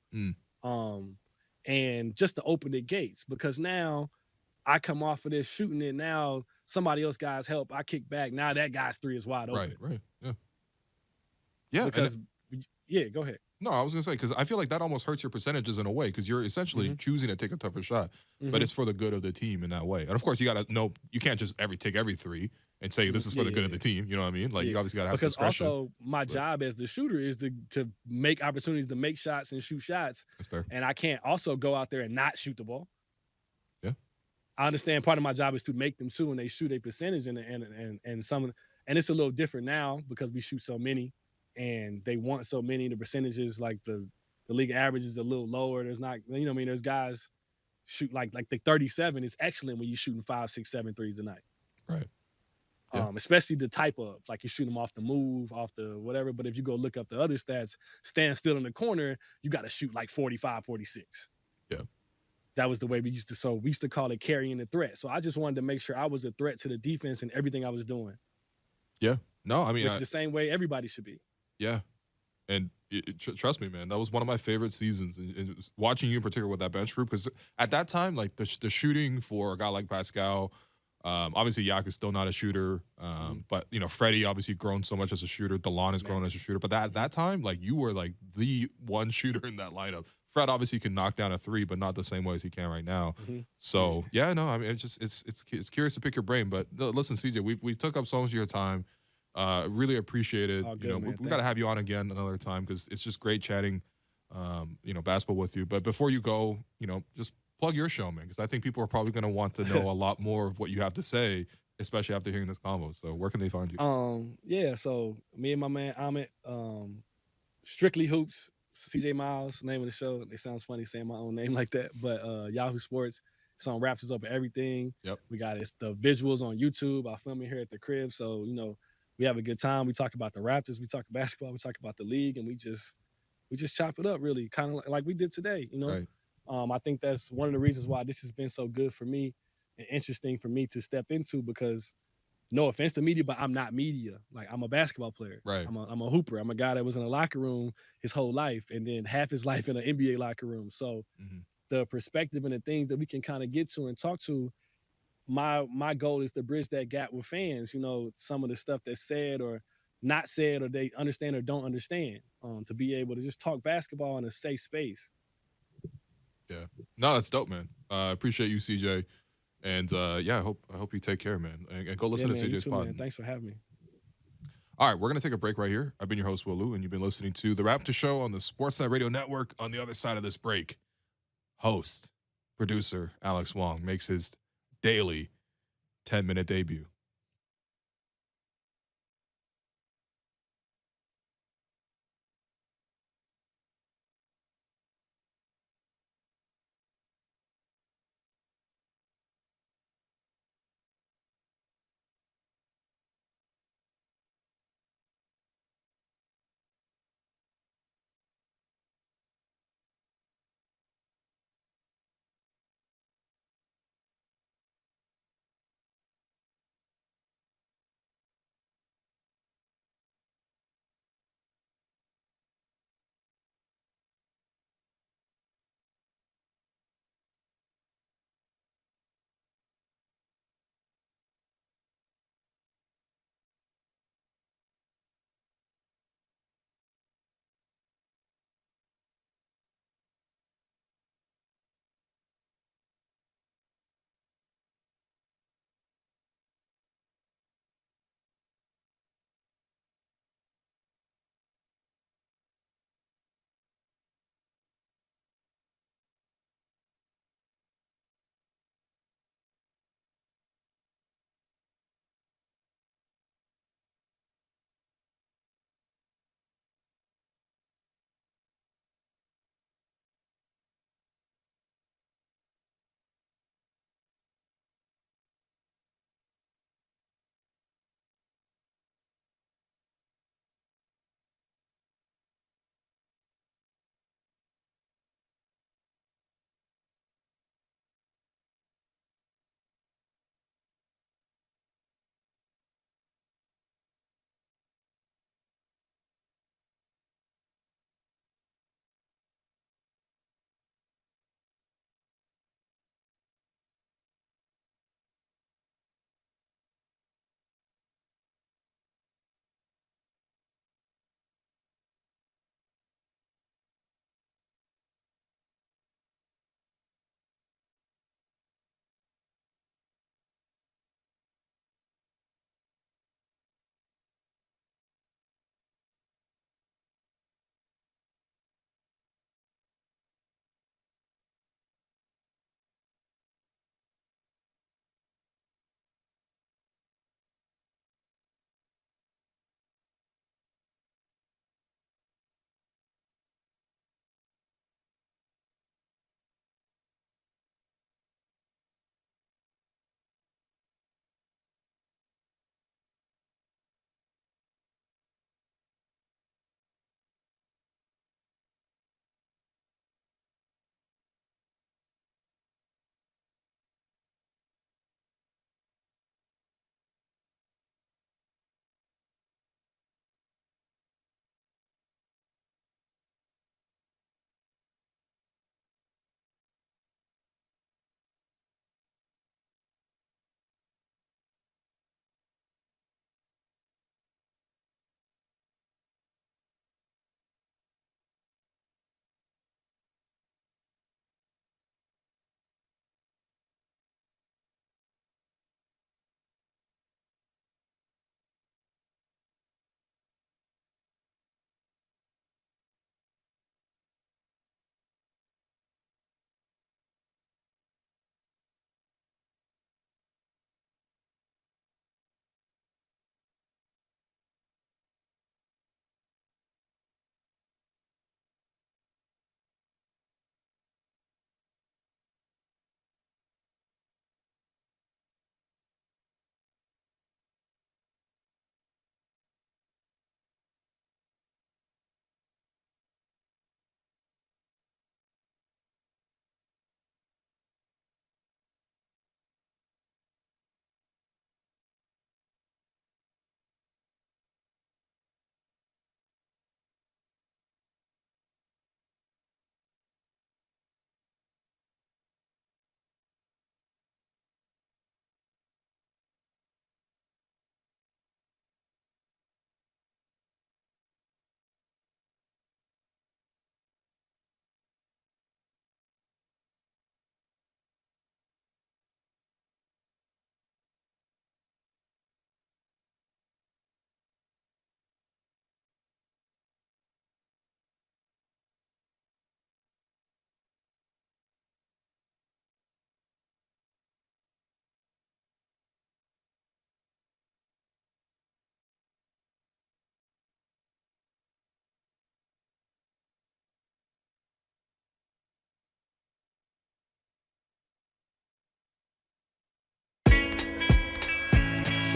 And just to open the gates, because now I come off of this shooting it, now somebody else guys help, I kick back, now that guy's three is wide open. Right, yeah. Yeah, because go ahead. No, I was going to say, because I feel like that almost hurts your percentages in a way, because you're essentially choosing to take a tougher shot, but it's for the good of the team in that way. And of course, you got to know, you can't just take every three and say this is for the good of the team. You know what I mean? Like, you obviously got to have discretion. Because also, my job as the shooter is to make opportunities to make shots and shoot shots. That's fair. And I can't also go out there and not shoot the ball. Yeah. I understand part of my job is to make them too, and they shoot a percentage, and it's a little different now because we shoot so many. And they want so many. The percentages, like the league average is a little lower. There's not, there's guys shoot like the 37 is excellent when you're shooting 5, 6, 7 threes a night. Right. Yeah. Especially the type of, like, you shoot them off the move, off the whatever. But if you go look up the other stats, stand still in the corner, you got to shoot like 45, 46. Yeah. That was the way we used to call it carrying the threat. So I just wanted to make sure I was a threat to the defense in everything I was doing. Yeah. No, I mean, which is the same way everybody should be. Yeah. And trust me, man, that was one of my favorite seasons. And watching you in particular with that bench group, because at that time, like the shooting for a guy like Pascal, obviously Yak is still not a shooter, but Freddie obviously grown so much as a shooter. DeLon has grown as a shooter, but at that time, like, you were like the one shooter in that lineup. Fred obviously can knock down a three, but not the same way as he can right now. So yeah, no, I mean, it's curious to pick your brain. But listen, CJ, we took up so much of your time. Really appreciate it. We got to have you on again another time, because it's just great chatting, basketball with you. But before you go, just plug your show, man, because I think people are probably going to want to know a lot more of what you have to say especially after hearing this convo. So where can they find you? Yeah, so me and my man Amit, Strictly Hoops, CJ Miles, name of the show. It sounds funny saying my own name like that, but Yahoo Sports. It's on Raptors Up and everything. Yep. We got it's the visuals on YouTube. I film it here at the crib, so we have a good time. We talk about the Raptors, we talk basketball, we talk about the league, and we just chop it up really, kind of like we did today. Right. I think that's one of the reasons why this has been so good for me and interesting for me to step into because no offense to media, but I'm not media. Like I'm a basketball player. Right. I'm a hooper. I'm a guy that was in a locker room his whole life and then half his life in an NBA locker room. So Hmm. the perspective and the things that we can kind of get to and talk to, my goal is to bridge that gap with fans, some of the stuff that's said or not said or they understand or don't understand. To be able to just talk basketball in a safe space. Yeah. No, that's dope, man. Appreciate you, CJ. And yeah, I hope you take care, man. And go Yeah, listen to man, you CJ's too, pod. man. Thanks for having me. All right, we're gonna take a break right here. I've been your host, Will Lou, and you've been listening to the Raptor Show on the Sportsnet Radio Network. On the other side of this break, host, producer Alex Wong makes his daily 10-minute debut.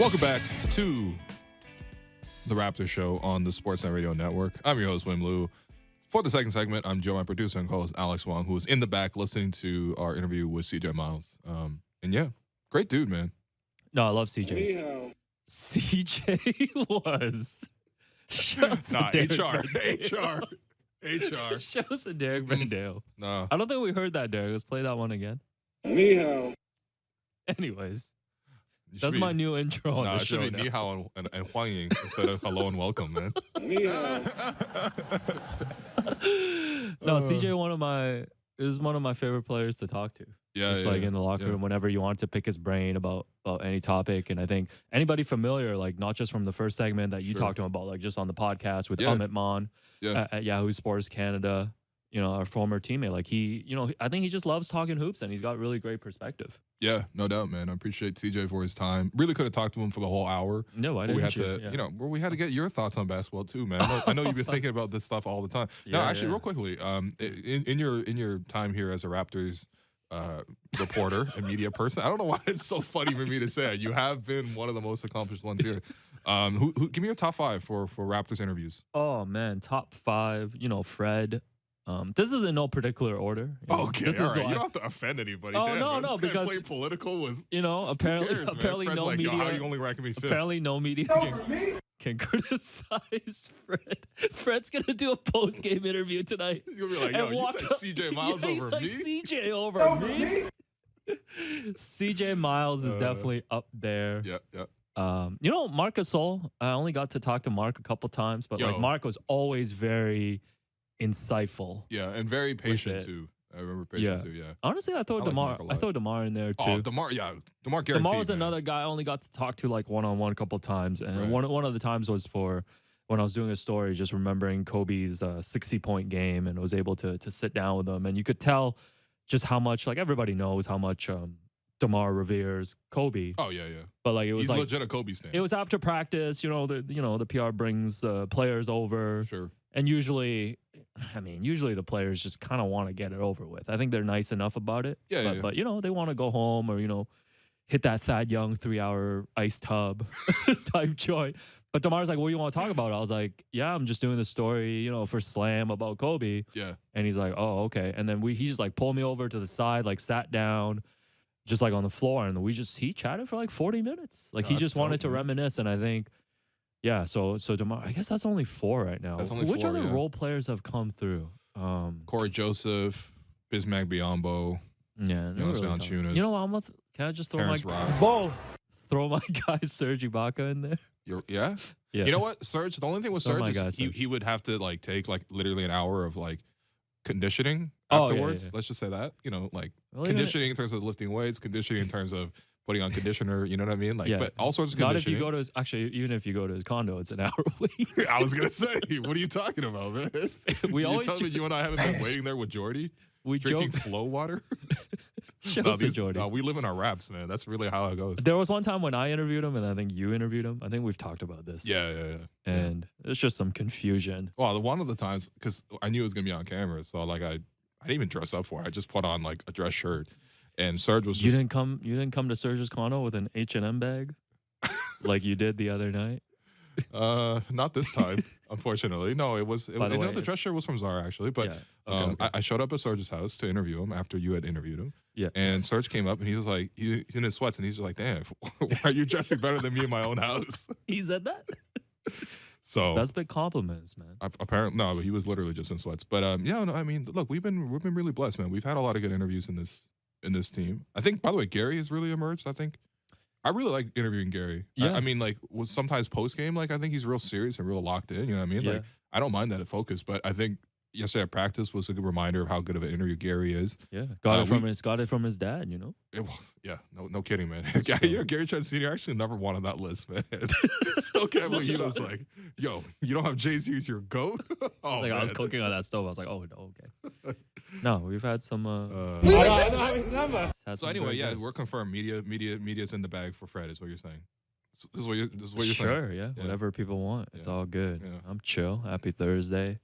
Welcome back to the Raptors Show on the Sportsnet Radio Network. I'm your host, Wim Liu. For the second segment, I'm Joe, my producer and co-host Alex Wong, who is in the back listening to our interview with CJ Miles. And yeah, great dude, man. No, I love CJ. CJ was. HR. Shows a Derek Vandale. No. I don't think we heard that, Derek. Let's play that one again. Anyhow. Anyways, that's my new intro on the show. It should be ni hao and huang ying instead of hello and welcome, man. No, CJ is one of my favorite players to talk to. Yeah, Just like in the locker room, whenever you want to pick his brain about any topic. And I think anybody familiar, like not just from the first segment that you talked to him about, like just on the podcast with Amit Mon at Yahoo Sports Canada, our former teammate. Like I think he just loves talking hoops and he's got really great perspective. Yeah, no doubt, man. I appreciate CJ for his time. Really could have talked to him for the whole hour. No, I didn't. We had to, we had to get your thoughts on basketball too, man. I know you've been thinking about this stuff all the time. Now, actually, real quickly, in your time here as a Raptors reporter and media person, I don't know why it's so funny for me to say it. You have been one of the most accomplished ones here. Who give me your top 5 for Raptors interviews? Oh man, top 5. Fred. This is in no particular order. Okay, all right. You don't have to offend anybody. Oh, Damn, no, because play political with. Apparently Fred's no like, media. Yo, how are you only ranking me 5th? Apparently no media can criticize Fred. Fred's gonna do a post game interview tonight. He's gonna be like, yo, you said CJ Miles over me? CJ over me? CJ Miles is definitely up there. Yeah. Marc Gasol, I only got to talk to Mark a couple times, but Mark was always very insightful. Yeah, and very patient too. I remember patient too. Yeah. Honestly, I throw DeMar in there too. Oh, DeMar guaranteed. DeMar was another guy I only got to talk to like one-on-one a couple times, and one of the times was for when I was doing a story, just remembering Kobe's 60-point game, and was able to sit down with him, and you could tell just how much, like everybody knows how much DeMar reveres Kobe. Oh yeah. But like he's legit a Kobe stan. It was after practice. The PR brings players over. Sure. And usually the players just kind of want to get it over with. I think they're nice enough about it. But they want to go home or, hit that Thad Young 3-hour ice tub type joint. But DeMar's like, what do you want to talk about? I was like, yeah, I'm just doing the story, for Slam about Kobe. Yeah. And he's like, oh, okay. And then he just like pulled me over to the side, like sat down, just like on the floor. And he chatted for like 40 minutes. Like he just wanted to reminisce. And I think, yeah, so DeMar, I guess that's only 4 right now. That's only Which 4, other role players have come through? Corey Joseph, Bismack Biyombo. Yeah, Jonas Valanciunas. You know what? Can I just throw Terrence my Ross. Throw my guy Serge Ibaka in there? Yeah. You know what, Serge? The only thing with Serge is he would have to like take like literally an hour of like conditioning afterwards. Yeah. Let's just say that. Conditioning in terms of lifting weights, conditioning in terms of putting on conditioner. You know what I mean? Like, but all sorts of conditioning. Not if you go to even if you go to his condo, it's an hour wait. I was gonna say, what are you talking about, man? We always tell me you and I haven't been waiting there with Jordy. We drinking flow water. Jordy. We live in our raps, man. That's really how it goes. There was one time when I interviewed him, and I think you interviewed him. I think we've talked about this. Yeah. And there's just some confusion. Well, one of the times, because I knew it was gonna be on camera, so like I didn't even dress up for it. I just put on like a dress shirt, and Serge was. You didn't come to Serge's condo with an H&M bag, like you did the other night. Not this time, unfortunately. No, the dress shirt was from Zara actually, but okay. I showed up at Serge's house to interview him after you had interviewed him. Yeah. And Serge came up and he was like, he's in his sweats and he's like, damn, why are you dressing better than me in my own house? He said that. So that's big compliments, man. Apparently, no, he was literally just in sweats. But look, we've been really blessed, man. We've had a lot of good interviews in this team. I think, by the way, Gary has really emerged. I really like interviewing Gary. Yeah. Sometimes post game, like I think he's real serious and real locked in. You know what I mean? Yeah. Like I don't mind that at focus, but I think yesterday at practice was a good reminder of how good of an interview Gary is. Yeah, got it from his dad. No kidding, man. Gary Trent Sr. actually number 1 on that list, man. Still can't believe he was like, yo, you don't have Jay-Z as your GOAT? I was cooking on that stove. I was like, oh no, okay. No, we've had some. I don't have his number. So anyway, we're confirmed. Media's in the bag for Fred, is what you're saying. So this is what you're saying. Sure, yeah. Whatever people want, it's all good. Yeah. I'm chill. Happy Thursday.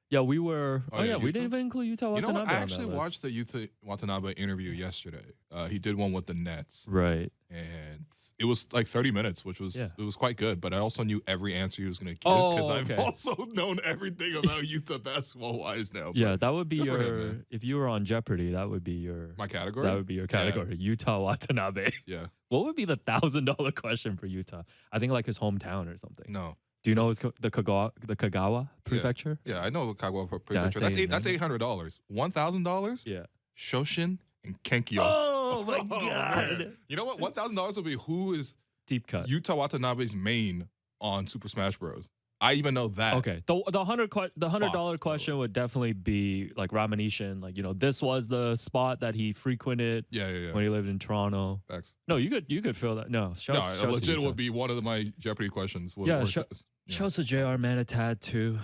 Yeah, we were. Oh, Oh, yeah, yeah, we Utah? didn't even include Utah You know Watanabe. what? I on actually that watched the Yuta Watanabe interview yesterday. He did one with the Nets. Right. And it was like 30 minutes, which was Yeah. it was quite good. But I also knew every answer he was going to give because Oh, I've okay. also known everything about Utah basketball-wise now. Yeah, But that would be good for him, your. man. If you were on Jeopardy, that would be your. My category? That would be your category. Utah Watanabe. Yeah. What would be the $1,000 question for Utah? I think like his hometown or something. No. Do you know the Kagawa Prefecture? Yeah, I know the Kagawa Did I Prefecture. say his That's name? $800. $1,000? Yeah. Shoshin and Kenkyo. Oh my man. God. You know what? $1,000 will be who is Deep cut. Utah Watanabe's main on Super Smash Bros. I even know that. Okay. The $100 Fox, question would definitely be like Ramanishan. Like, this was the spot that he frequented Yeah. when he lived in Toronto. Facts. No, you could feel that. No, No, legit would be one of my Jeopardy questions. Shouts to JR Manatad too.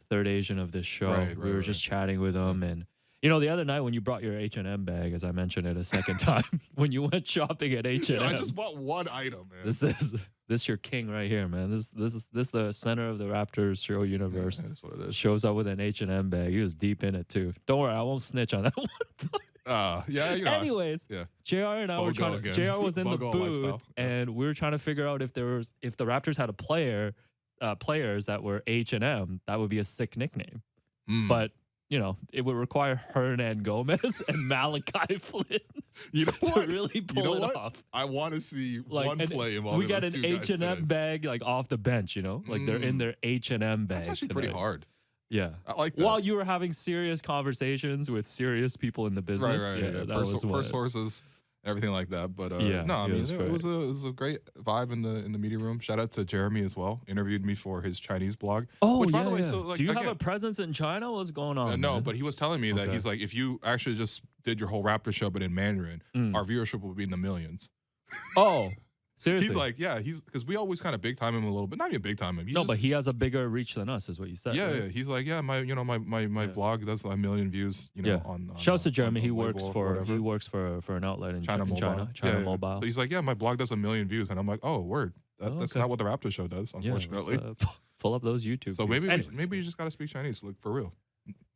Third Asian of this show. We were just chatting with him, and the other night when you brought your H&M bag, as I mentioned it a second time, when you went shopping at H&M. Yeah, I just bought one item, man. This your king right here, man. This is the center of the Raptors show universe. Yeah, that's what it is. Shows up with an H&M bag. He was deep in it too. Don't worry, I won't snitch on that one. Yeah, Anyways, yeah. JR and I were trying to. JR was in the Bogo booth, lifestyle. and we were trying to figure out if the Raptors had players that were H&M, that would be a sick nickname. But But it would require Hernan Gomez and Malachi Flynn you know what? to really pull it off. I want to see Like, one and play involving we got those an two guys H&M today. bag like off the bench, like they're in their H&M bag. That's actually tonight. pretty hard. Yeah. I like that. While you were having serious conversations with serious people in the business. Right. Yeah, that was per sources, everything like that. But Yeah, no, I it mean, was it was a great vibe in the media room. Shout out to Jeremy as well. Interviewed me for his Chinese blog. Oh, which, yeah, by the way, yeah. so like, do you have again, a presence in China? What's going on? no, man? but he was telling me that Okay. he's like, if you actually just did your whole Raptor show but in Mandarin, our viewership would be in the millions. Oh, seriously? He's like, yeah, because we always kind of big time him a little bit, not even big time him. He's No, just, but he has a bigger reach than us, is what you said. yeah, right? yeah. He's like, yeah, my vlog does like 1 million views. On Shouts to Jeremy. on He works Weibo or for whatever. an outlet in China China. Mobile. China Yeah. Mobile. So he's like, yeah, my blog does 1 million views, and I'm like, oh, word. That's okay. not what the Raptor show does, Yeah, unfortunately. let's, pull up those YouTube. So views. maybe you just got to speak Chinese, like for real.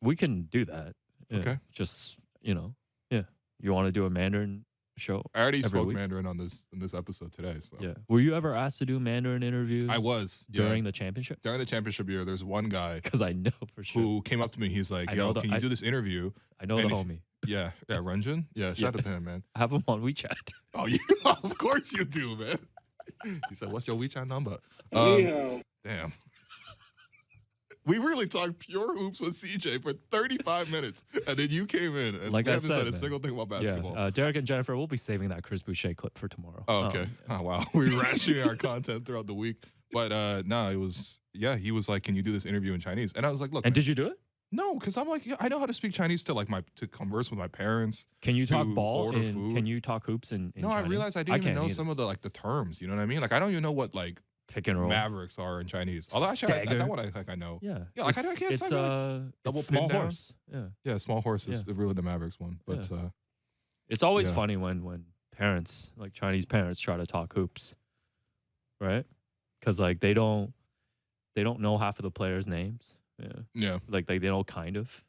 we can do that. Yeah. Okay. Just yeah. You want to do a Mandarin show? I already Every spoke week? Mandarin in this episode today. So Yeah. Were you ever asked to do Mandarin interviews? I was during the championship. during the championship year. There's one guy Because I know for sure. who came up to me. He's like, I yo, know can you do this interview? I know and the if- homie. Yeah, Ranjan. Yeah, shout out to him, man. I have him on WeChat. Oh, yeah, of course you do, man. He said, "What's your WeChat number?" Damn. We really talked pure hoops with CJ for 35 minutes, and then you came in and Like we I haven't said, said a man. single thing about basketball. Yeah. Derek and Jennifer, we'll be saving that Chris Boucher clip for tomorrow. Oh, okay. Oh, wow. We're rationing our content throughout the week. But no, it was, he was like, can you do this interview in Chinese? And I was like, look. And man, did you do it? No, because I'm like, I know how to speak Chinese to to converse with my parents. Can you talk to ball? order food. Can you talk hoops in No, Chinese? I realized I didn't even can't know either. some of the the terms. You know what I mean? Like I don't even know what Pick and roll. Mavericks are in Chinese. Although actually, Stagger. that one I know. Yeah. Yeah, like, I can't it's say, like, double it's small pin down. horse. Yeah. Yeah, small horse is really the Mavericks one. But It's always Yeah. funny when parents, like Chinese parents, try to talk hoops, right? Because like they don't know half of the players' names. Yeah, yeah, like they know kind of,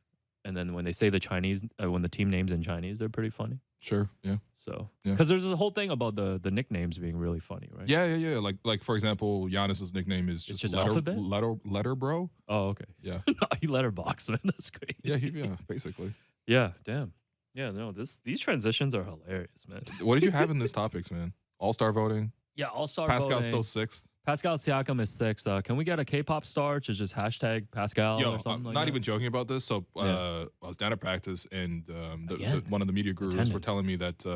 and then when they say the Chinese, when the team names in Chinese, they're pretty funny. sure, yeah. So Yeah. because there's a whole thing about the nicknames being really funny, right? Yeah. Like for example, Giannis's nickname is It's just, just letter, alphabet? letter bro. Oh, okay. Yeah. No, he letterbox, man. That's great. Yeah, basically. Yeah. Damn. Yeah. No. These transitions are hilarious, man. What did you have in this topics, man? All-star voting. Yeah. All-star Pascal's voting. still 6th. Pascal Siakam is 6th. Can we get a K-pop star to just hashtag Pascal Yo, or something I'm like not that? even joking about this. So Yeah. I was down at practice, and Again? one of the media gurus were Attendance. telling me that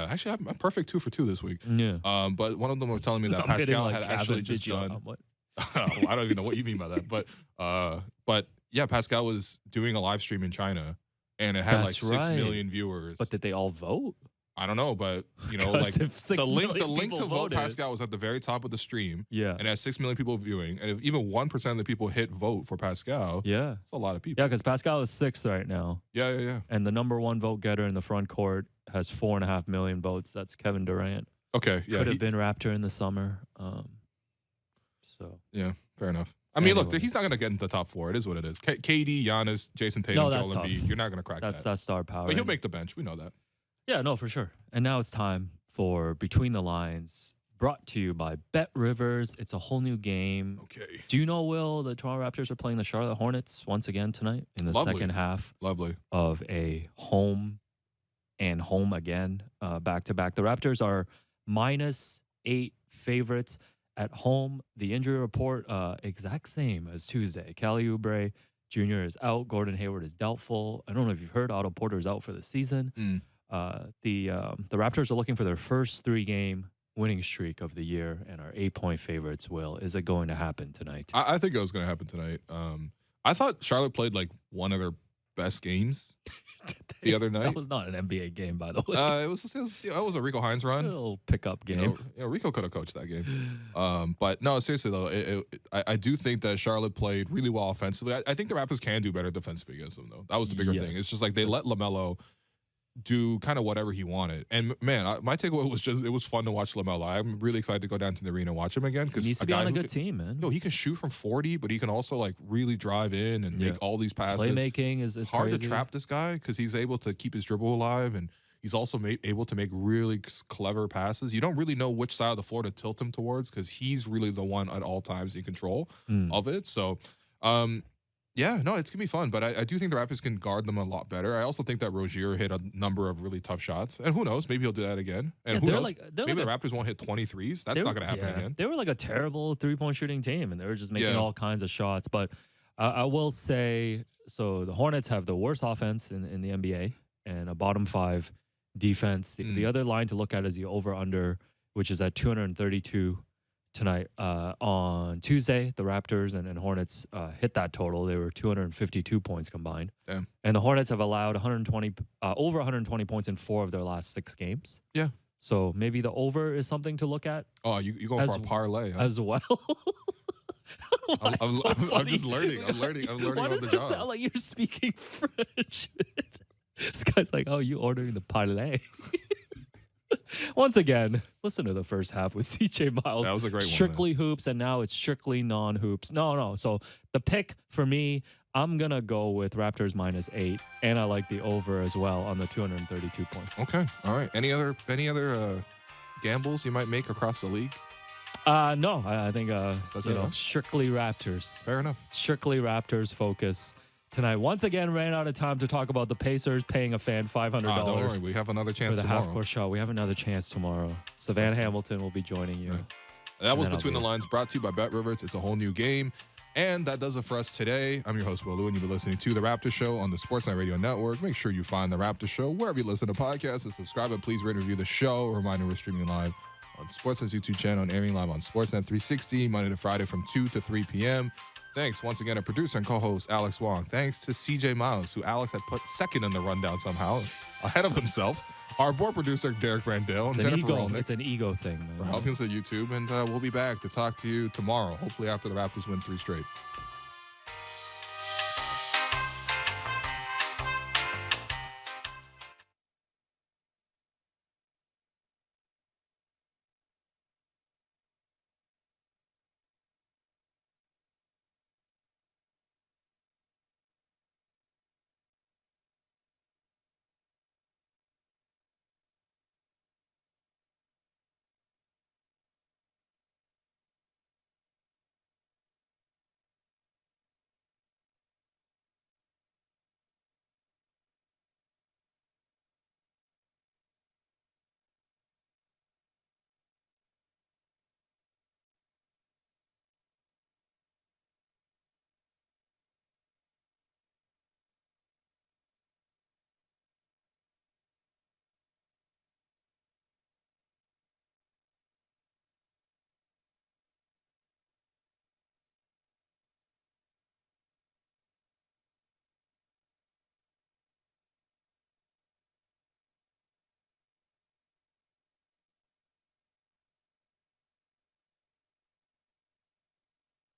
actually I'm perfect 2 for 2 this week. Yeah. But one of them were telling me that I'm hitting, Pascal like, had actually just Cavendish, done. what? I don't even know what you mean by that, but yeah, Pascal was doing a live stream in China, and it had That's like 6 right. million viewers. But did they all vote? I don't know, but 'Cause like if 6 the link million to people vote voted- Pascal was at the very top of the stream, Yeah. and it had 6 million people viewing, and if even 1% of the people hit vote for Pascal, Yeah. that's a lot of people. Yeah, because Pascal is 6th right now, Yeah. and the number 1 vote getter in the front court has 4.5 million votes. That's Kevin Durant. Okay, yeah. Could have been Raptor in the summer. So yeah, fair enough. I mean, look, Anyways. he's not going to get into the top 4. It is what it is. KD, Giannis, Jason Tatum, No, that's Joel tough. Embiid. You're not going to crack That's that. star power. But he'll make the bench. We know that. Yeah, no, for sure. And now it's time for Between the Lines, brought to you by Bet Rivers. It's a whole new game. Okay. Do you know, Will, the Toronto Raptors are playing the Charlotte Hornets once again tonight in the second half Lovely. of a home and home again back-to-back. The Raptors are -8 favorites at home. The injury report, exact same as Tuesday. Kelly Oubre Jr. is out. Gordon Hayward is doubtful. I don't know if you've heard Otto Porter is out for the season. The Raptors are looking for their first 3-game winning streak of the year and are 8-point favorites. Will, is it going to happen tonight? I think it was going to happen tonight. I thought Charlotte played like one of their best games the other night. That was not an NBA game, by the way. It was a Rico Hines A run. little pickup game. Rico could have coached that game. But no, seriously though, I do think that Charlotte played really well offensively. I think the Raptors can do better defensively against them though. That was the bigger thing. It's just like they let LaMelo do kind of whatever he wanted. And man, my takeaway was just it was fun to watch LaMelo. I'm really excited to go down to the arena and watch him again He because needs to be on a good team, man. He can shoot from 40, but he can also like really drive in and make all these passes. Playmaking is hard crazy. to trap this guy because he's able to keep his dribble alive and he's also able to make really clever passes. You don't really know which side of the floor to tilt him towards because he's really the one at all times in control of it. So, yeah, no, it's going to be fun. But I do think the Raptors can guard them a lot better. I also think that Rozier hit a number of really tough shots. And who knows? Maybe he'll do that again. And who knows? Maybe the Raptors won't hit 23s. That's not going to happen again. They were like a terrible 3-point shooting team, and they were just making all kinds of shots. But I will say, so the Hornets have the worst offense in the NBA and a bottom 5 defense. The other line to look at is the over-under, which is at 232 tonight. On Tuesday, the Raptors and Hornets hit that total. They were 252 points combined. Damn. And the Hornets have allowed over 120 points in 4 of their last 6 games. Yeah. So maybe the over is something to look at. Oh, you go for a parlay, huh? As well. I'm just learning. I'm learning Why on the job. does it sound like you're speaking French? This guy's like, oh, you ordering the parlay. Once again, listen to the first half with CJ Miles. That was a great one. Strictly hoops, and now it's strictly non-hoops. No. So the pick for me, I'm going to go with Raptors -8, and I like the over as well on the 232 points. Okay. All right. Any other gambles you might make across the league? No, I think strictly Raptors. Fair enough. Strictly Raptors focus tonight. Once again, ran out of time to talk about the Pacers paying a fan $500. Don't worry, we have another chance for the tomorrow. half-court show. We have another chance tomorrow. Savannah Hamilton will be joining you. Yeah. That was Between the Lines, brought to you by Bet Rivers. It's a whole new game. And that does it for us today. I'm your host, Will Lou, and you've been listening to The Raptors Show on the Sportsnet Radio Network. Make sure you find The Raptors Show wherever you listen to podcasts and subscribe. And please rate and review the show. A reminder, we're streaming live on Sportsnet's YouTube channel and airing live on Sportsnet 360, Monday to Friday from 2 to 3 p.m. Thanks once again to producer and co-host Alex Wong. Thanks to CJ Miles, who Alex had put second in the rundown somehow, ahead of himself. Our board producer, Derek Brandale, and Jennifer Rolnick. It's an ego thing, man. For helping us at YouTube, and we'll be back to talk to you tomorrow, hopefully after the Raptors win 3 straight.